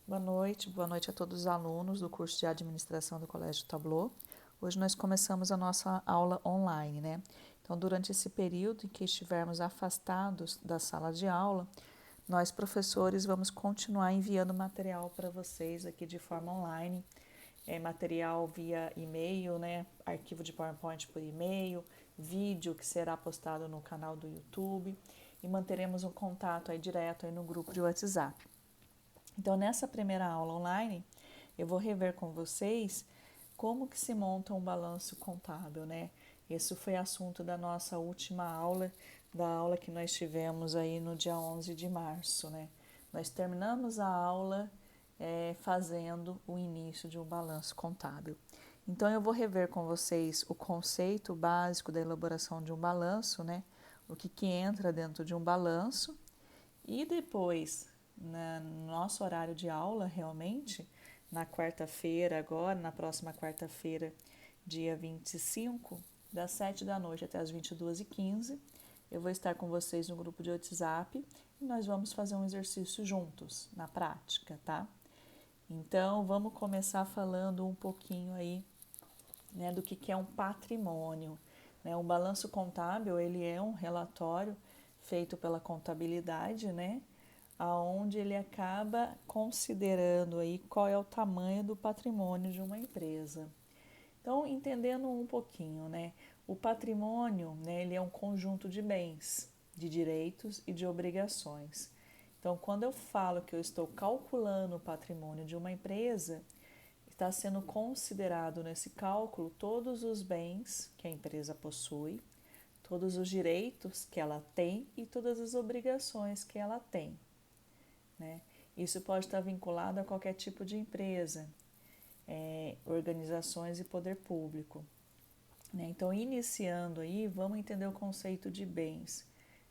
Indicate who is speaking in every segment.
Speaker 1: Boa noite a todos os alunos do curso de administração do Colégio Tableau. Hoje nós começamos a nossa aula online, né? Então, durante esse período em que estivermos afastados da sala de aula, nós, professores, vamos continuar enviando material para vocês aqui de forma online, material via e-mail, né? Arquivo de PowerPoint por e-mail, vídeo que será postado no canal do YouTube e manteremos um contato aí direto aí no grupo de WhatsApp. Então, nessa primeira aula online, eu vou rever com vocês como que se monta um balanço contábil, né? Esse foi assunto da nossa última aula, da aula que nós tivemos aí no dia 11 de março, né? Nós terminamos a aula fazendo o início de um balanço contábil. Então, eu vou rever com vocês o conceito básico da elaboração de um balanço, né? O que entra dentro de um balanço e depois, no nosso horário de aula, realmente, na quarta-feira, agora, na próxima quarta-feira, dia 25, das 7 da noite até as 22h15, eu vou estar com vocês no grupo de WhatsApp e nós vamos fazer um exercício juntos, na prática, tá? Então, vamos começar falando um pouquinho aí, né, do que é um patrimônio. Né? Um balanço contábil, ele é um relatório feito pela contabilidade, né, aonde ele acaba considerando aí qual é o tamanho do patrimônio de uma empresa. Então, entendendo um pouquinho, né, o patrimônio, né, ele é um conjunto de bens, de direitos e de obrigações. Então, quando eu falo que eu estou calculando o patrimônio de uma empresa, está sendo considerado nesse cálculo todos os bens que a empresa possui, todos os direitos que ela tem e todas as obrigações que ela tem. Né? Isso pode estar vinculado a qualquer tipo de empresa, organizações e poder público. Né? Então, iniciando aí, vamos entender o conceito de bens.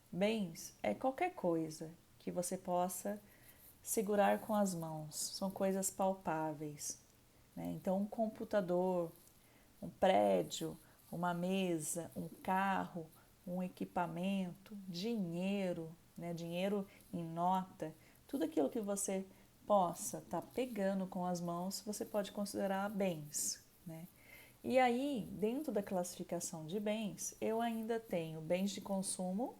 Speaker 1: Bens é qualquer coisa que você possa segurar com as mãos, são coisas palpáveis. Né? Então, um computador, um prédio, uma mesa, um carro, um equipamento, dinheiro, né? Dinheiro em nota, tudo aquilo que você possa estar pegando com as mãos, você pode considerar bens. Né? E aí, dentro da classificação de bens, eu ainda tenho bens de consumo,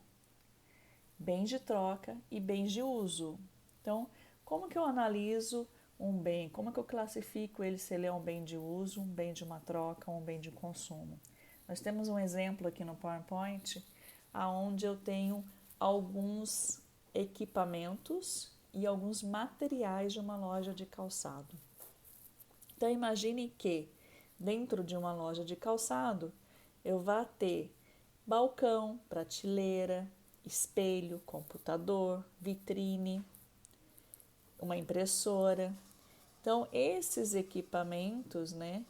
Speaker 1: bens de troca e bens de uso. Então, como que eu analiso um bem? Como que eu classifico ele se ele é um bem de uso, um bem de uma troca ou um bem de consumo? Nós temos um exemplo aqui no PowerPoint, aonde eu tenho alguns equipamentos e alguns materiais de uma loja de calçado. Então, imagine que dentro de uma loja de calçado eu vá ter balcão, prateleira, espelho, computador, vitrine, uma impressora. Então, esses equipamentos, né,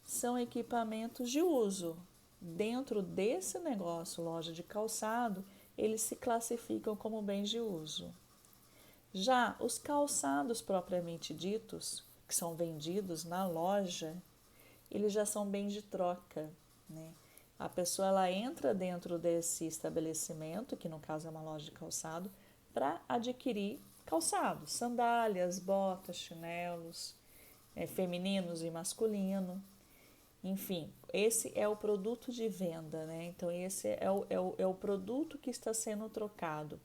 Speaker 1: são equipamentos de uso. Dentro desse negócio, loja de calçado, eles se classificam como bens de uso. Já os calçados propriamente ditos, que são vendidos na loja, eles já são bens de troca, né? A pessoa ela entra dentro desse estabelecimento, que no caso é uma loja de calçado, para adquirir calçados, sandálias, botas, chinelos, femininos e masculino. Enfim, esse é o produto de venda, né? Então, esse é o produto que está sendo trocado.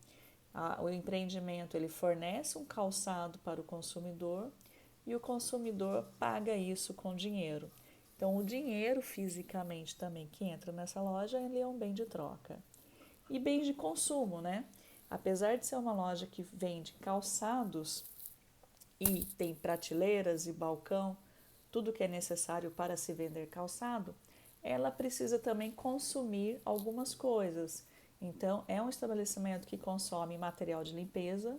Speaker 1: O empreendimento ele fornece um calçado para o consumidor e o consumidor paga isso com dinheiro. Então, o dinheiro fisicamente também que entra nessa loja, ele é um bem de troca. E bens de consumo, né? Apesar de ser uma loja que vende calçados e tem prateleiras e balcão, tudo que é necessário para se vender calçado, ela precisa também consumir algumas coisas. Então, é um estabelecimento que consome material de limpeza,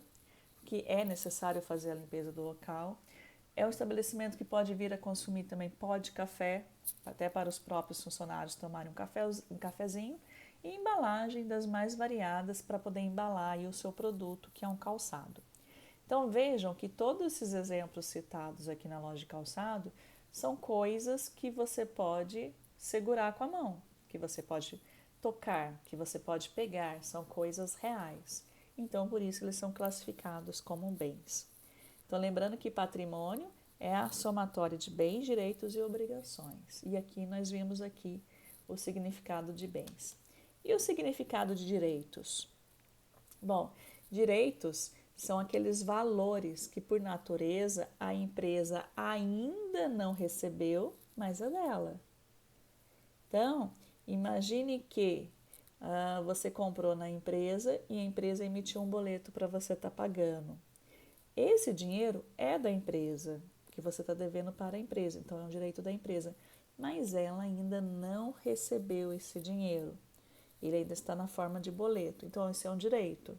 Speaker 1: que é necessário fazer a limpeza do local. É um estabelecimento que pode vir a consumir também pó de café, até para os próprios funcionários tomarem um cafezinho, e embalagem das mais variadas para poder embalar aí o seu produto, que é um calçado. Então vejam que todos esses exemplos citados aqui na loja de calçado são coisas que você pode segurar com a mão, que você pode tocar, que você pode pegar, são coisas reais. Então por isso eles são classificados como bens. Então, lembrando que patrimônio é a somatória de bens, direitos e obrigações. E aqui nós vimos aqui o significado de bens. E o significado de direitos? Bom, direitos são aqueles valores que, por natureza, a empresa ainda não recebeu, mas é dela. Então, imagine que você comprou na empresa e a empresa emitiu um boleto para você estar pagando. Esse dinheiro é da empresa, que você está devendo para a empresa, então é um direito da empresa, mas ela ainda não recebeu esse dinheiro. Ele ainda está na forma de boleto, então esse é um direito.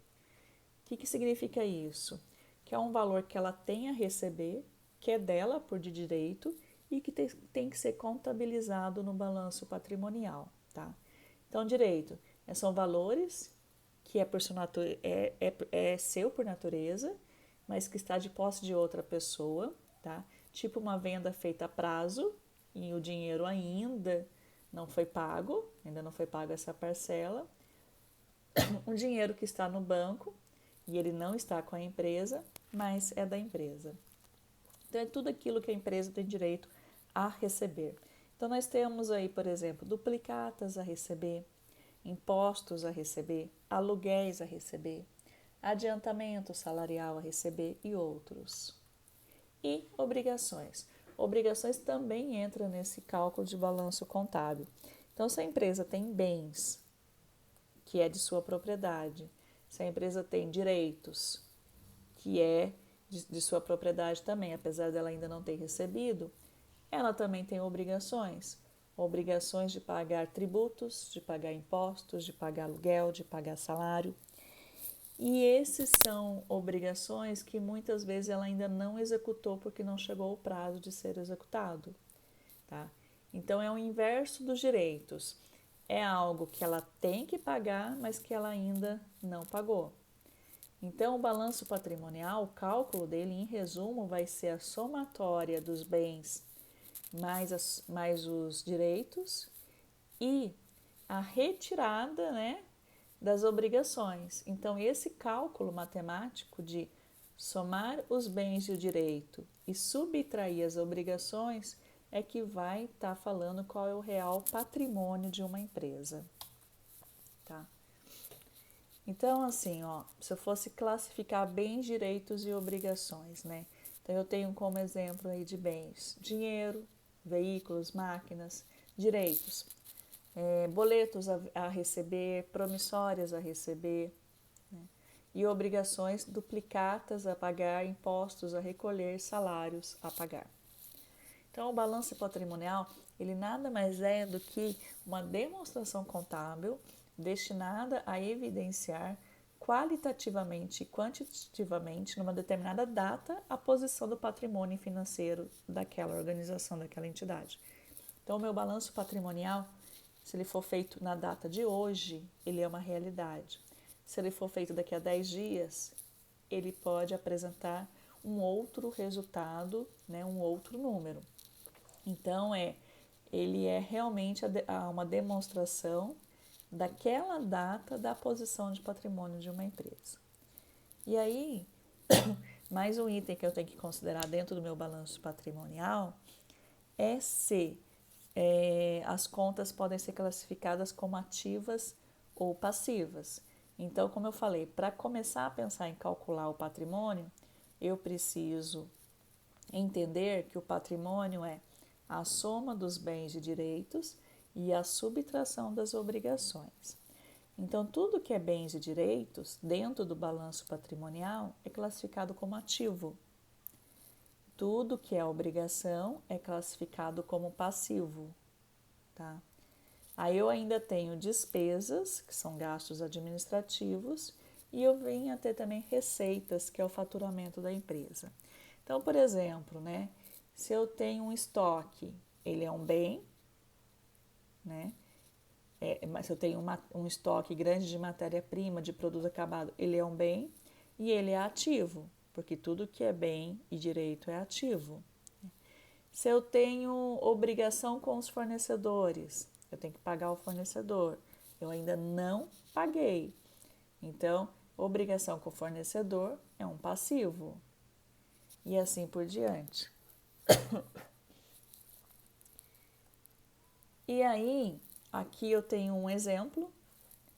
Speaker 1: O que significa isso? Que é um valor que ela tem a receber, que é dela por de direito e que tem que ser contabilizado no balanço patrimonial, tá? Então, direito são valores que é seu por natureza, mas que está de posse de outra pessoa, tá? Tipo uma venda feita a prazo e o dinheiro ainda não foi pago essa parcela. Um dinheiro que está no banco e ele não está com a empresa, mas é da empresa. Então, é tudo aquilo que a empresa tem direito a receber. Então, nós temos aí, por exemplo, duplicatas a receber, impostos a receber, aluguéis a receber, adiantamento salarial a receber e outros. E obrigações. Obrigações também entram nesse cálculo de balanço contábil. Então, se a empresa tem bens, que é de sua propriedade, se a empresa tem direitos, que é de sua propriedade também, apesar dela ainda não ter recebido, ela também tem obrigações. Obrigações de pagar tributos, de pagar impostos, de pagar aluguel, de pagar salário. E esses são obrigações que muitas vezes ela ainda não executou porque não chegou o prazo de ser executado, tá? Então é o inverso dos direitos. É algo que ela tem que pagar, mas que ela ainda não pagou. Então, o balanço patrimonial, o cálculo dele, em resumo, vai ser a somatória dos bens mais os direitos e a retirada, né, das obrigações. Então, esse cálculo matemático de somar os bens e o direito e subtrair as obrigações é que vai estar falando qual é o real patrimônio de uma empresa, tá? Então, assim, ó, se eu fosse classificar bens, direitos e obrigações, né? Então, eu tenho como exemplo aí de bens, dinheiro, veículos, máquinas, direitos, boletos a receber, promissórias a receber, né? E obrigações, duplicatas a pagar, impostos a recolher, salários a pagar. Então, o balanço patrimonial, ele nada mais é do que uma demonstração contábil destinada a evidenciar qualitativamente e quantitativamente, numa determinada data, a posição do patrimônio financeiro daquela organização, daquela entidade. Então, o meu balanço patrimonial, se ele for feito na data de hoje, ele é uma realidade. Se ele for feito daqui a 10 dias, ele pode apresentar um outro resultado, né, um outro número. Então, ele é realmente uma demonstração daquela data da posição de patrimônio de uma empresa. E aí, mais um item que eu tenho que considerar dentro do meu balanço patrimonial é se as contas podem ser classificadas como ativas ou passivas. Então, como eu falei, para começar a pensar em calcular o patrimônio, eu preciso entender que o patrimônio é a soma dos bens e direitos e a subtração das obrigações. Então, tudo que é bens e direitos dentro do balanço patrimonial é classificado como ativo. Tudo que é obrigação é classificado como passivo, tá? Aí eu ainda tenho despesas, que são gastos administrativos, e eu venho a ter também receitas, que é o faturamento da empresa. Então, por exemplo, né, se eu tenho um estoque, ele é um bem, né? Mas se eu tenho um estoque grande de matéria-prima, de produto acabado, ele é um bem e ele é ativo, porque tudo que é bem e direito é ativo. Se eu tenho obrigação com os fornecedores, eu tenho que pagar o fornecedor, eu ainda não paguei. Então, obrigação com o fornecedor é um passivo. e assim por diante. E aí, aqui eu tenho um exemplo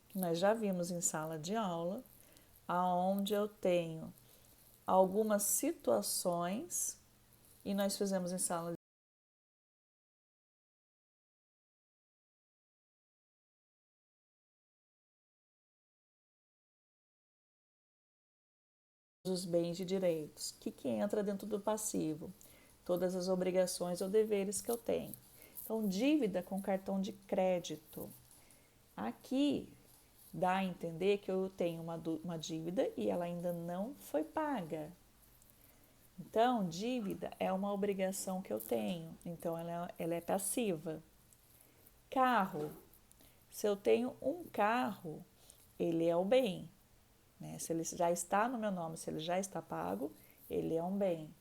Speaker 1: que nós já vimos em sala de aula, aonde eu tenho algumas situações e nós fizemos em sala dos bens e direitos. O que entra dentro do passivo? Todas as obrigações ou deveres que eu tenho. Então, dívida com cartão de crédito. Aqui dá a entender que eu tenho uma dívida e ela ainda não foi paga. Então, dívida é uma obrigação que eu tenho, então ela é passiva. Carro. Se eu tenho um carro, ele é o bem. Né? Se ele já está no meu nome, se ele já está pago, ele é um bem.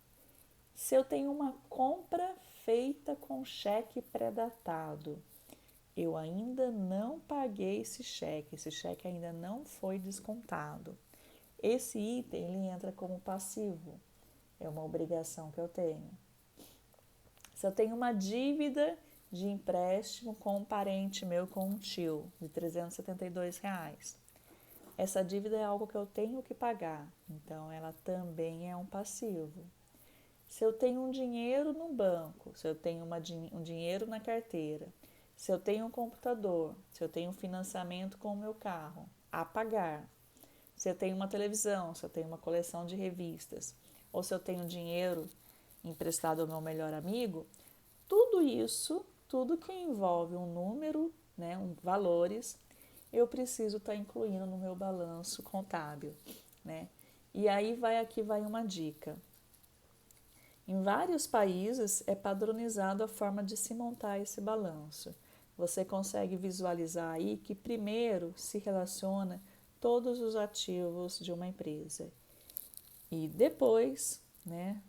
Speaker 1: Se eu tenho uma compra feita com cheque pré-datado, eu ainda não paguei esse cheque ainda não foi descontado. Esse item ele entra como passivo, é uma obrigação que eu tenho. Se eu tenho uma dívida de empréstimo com um parente meu, com um tio, de R$ 372, essa dívida é algo que eu tenho que pagar, então ela também é um passivo. Se eu tenho um dinheiro no banco, se eu tenho um dinheiro na carteira, se eu tenho um computador, se eu tenho um financiamento com o meu carro a pagar, se eu tenho uma televisão, se eu tenho uma coleção de revistas, ou se eu tenho dinheiro emprestado ao meu melhor amigo, tudo isso, tudo que envolve um número, né, valores, eu preciso estar incluindo no meu balanço contábil, né? E aí aqui vai uma dica. Em vários países é padronizado a forma de se montar esse balanço. Você consegue visualizar aí que primeiro se relaciona todos os ativos de uma empresa e depois, né,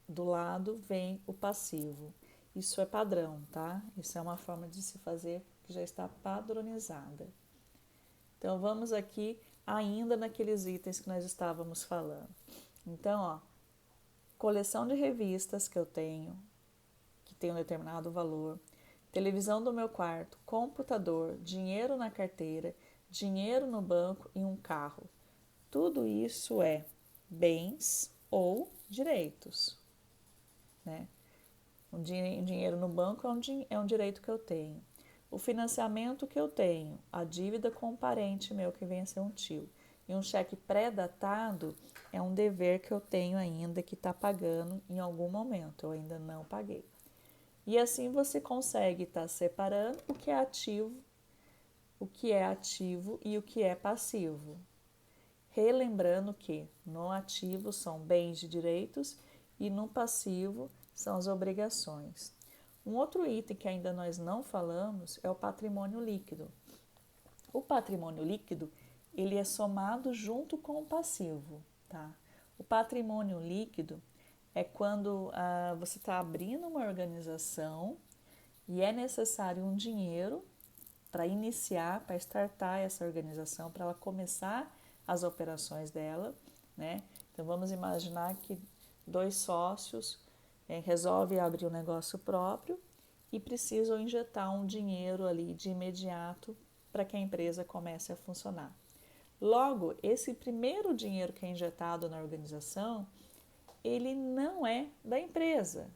Speaker 1: do lado vem o passivo. Isso é padrão, tá? Isso é uma forma de se fazer que já está padronizada. Então vamos aqui ainda naqueles itens que nós estávamos falando. Então, ó, coleção de revistas que eu tenho, que tem um determinado valor, televisão do meu quarto, computador, dinheiro na carteira, dinheiro no banco e um carro. Tudo isso é bens ou direitos, né? Um dinheiro no banco é um direito que eu tenho. O financiamento que eu tenho, a dívida com um parente meu que vem a ser um tio, e um cheque pré-datado é um dever que eu tenho ainda que está pagando em algum momento, eu ainda não paguei. E assim você consegue estar separando o que é ativo e o que é passivo. Relembrando que no ativo são bens e direitos e no passivo são as obrigações. Um outro item que ainda nós não falamos é o patrimônio líquido. O patrimônio líquido, ele é somado junto com o passivo, tá? O patrimônio líquido é quando você está abrindo uma organização e é necessário um dinheiro para iniciar, para startar essa organização, para ela começar as operações dela, né? Então vamos imaginar que dois sócios resolvem abrir um negócio próprio e precisam injetar um dinheiro ali de imediato para que a empresa comece a funcionar. Logo, esse primeiro dinheiro que é injetado na organização, ele não é da empresa.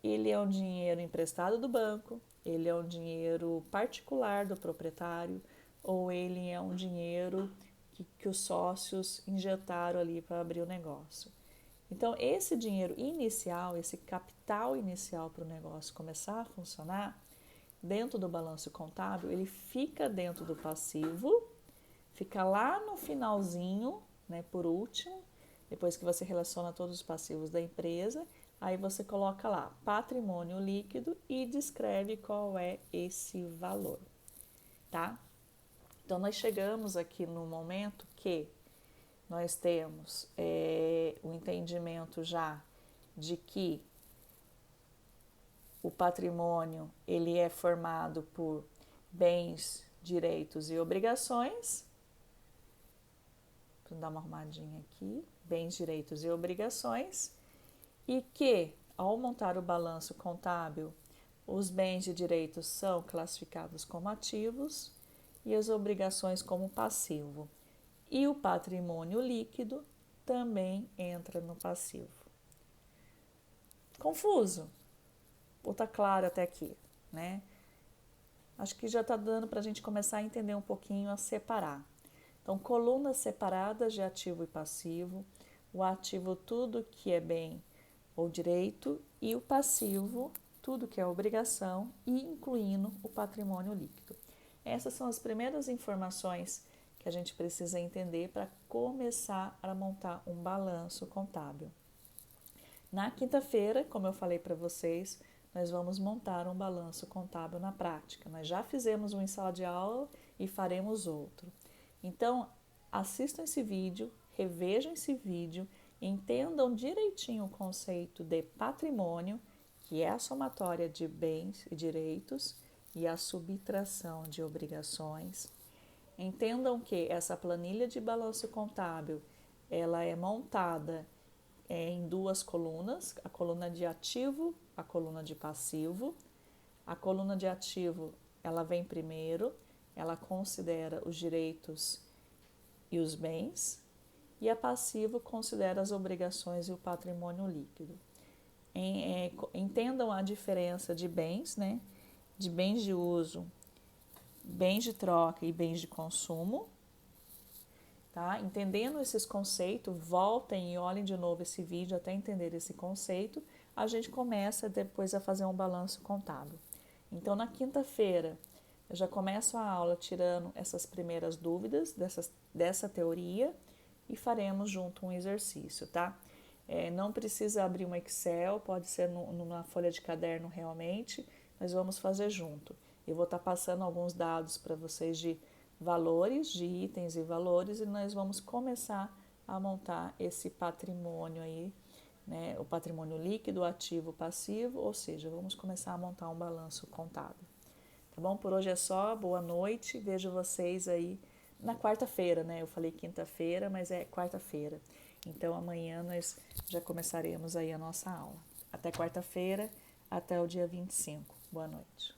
Speaker 1: Ele é um dinheiro emprestado do banco, ele é um dinheiro particular do proprietário, ou ele é um dinheiro que os sócios injetaram ali para abrir o negócio. Então, esse dinheiro inicial, esse capital inicial para o negócio começar a funcionar, dentro do balanço contábil, ele fica dentro do passivo, fica lá no finalzinho, né, por último, depois que você relaciona todos os passivos da empresa, aí você coloca lá patrimônio líquido e descreve qual é esse valor, tá? Então, nós chegamos aqui no momento que nós temos o entendimento já de que o patrimônio ele é formado por bens, direitos e obrigações. Vou dar uma arrumadinha aqui. bens, direitos e obrigações, e que, ao montar o balanço contábil, os bens e direitos são classificados como ativos e as obrigações como passivo. E o patrimônio líquido também entra no passivo. Confuso? Ou está claro até aqui, né? Acho que já está dando para a gente começar a entender um pouquinho, a separar. Então, colunas separadas de ativo e passivo, o ativo tudo que é bem ou direito e o passivo tudo que é obrigação e incluindo o patrimônio líquido. Essas são as primeiras informações que a gente precisa entender para começar a montar um balanço contábil. Na quinta-feira, como eu falei para vocês, nós vamos montar um balanço contábil na prática. Nós já fizemos um em sala de aula e faremos outro. Então, assistam esse vídeo, revejam esse vídeo, entendam direitinho o conceito de patrimônio, que é a somatória de bens e direitos, e a subtração de obrigações. Entendam que essa planilha de balanço contábil, ela é montada em duas colunas, a coluna de ativo, a coluna de passivo. A coluna de ativo, ela vem primeiro, ela considera os direitos e os bens, e a passivo considera as obrigações e o patrimônio líquido. Entendam a diferença de bens, né? De bens de uso, bens de troca e bens de consumo. Tá? Entendendo esses conceitos, voltem e olhem de novo esse vídeo até entender esse conceito. A gente começa depois a fazer um balanço contábil. Então, na quinta-feira, eu já começo a aula tirando essas primeiras dúvidas dessa teoria e faremos junto um exercício, tá? Não precisa abrir um Excel, pode ser numa folha de caderno realmente, nós vamos fazer junto. Eu vou estar passando alguns dados para vocês de valores, de itens e valores, e nós vamos começar a montar esse patrimônio aí, né? O patrimônio líquido, ativo, passivo, ou seja, vamos começar a montar um balanço contábil. Tá bom? Por hoje é só, boa noite, vejo vocês aí na quarta-feira, né? Eu falei quinta-feira, mas é quarta-feira. Então amanhã nós já começaremos aí a nossa aula. Até quarta-feira, até o dia 25. Boa noite.